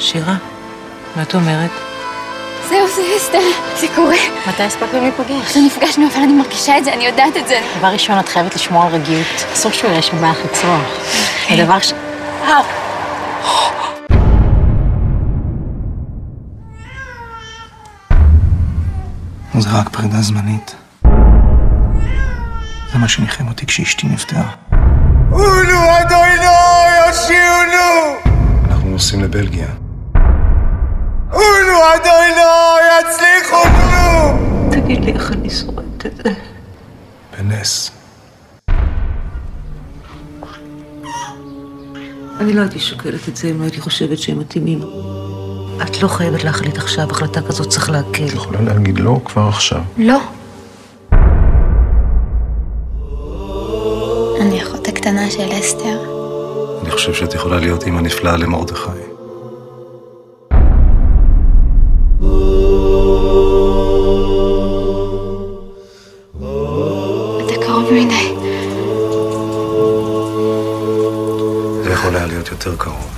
שירה, מה את אומרת? זהו, זה אסתר, זה קורה. מתי הספקנו להיפגש? לא נפגשנו, אבל אני מרגישה את זה, אני יודעת את זה. דבר ראשון, את חייבת לשמור על רגיעות. אסור שהוא יראה שבא לך לצרוח. הדבר ש... זה רק פרידה זמנית. זה מה שניחם אותי כשאשתי נפטרה. אונו, אדונו, יושיעונו! אנחנו נוסעים לבלגיה. אונו, אדונו, יצליחונו! תגיד לי איך אני שורדת את זה. בנס. אני לא הייתי שוקלת את זה אם לא הייתי חושבת שהם מתאימים. את לא חייבת להחליט עכשיו, החלטה כזאת צריך להקל. את יכולה להגיד לא כבר עכשיו. לא. אני אחות הקטנה של אסתר. אני חושב שאת יכולה להיות אמא נפלאה למרדכי. אתה קרוב מדי. זה יכול היה להיות יותר קרוב.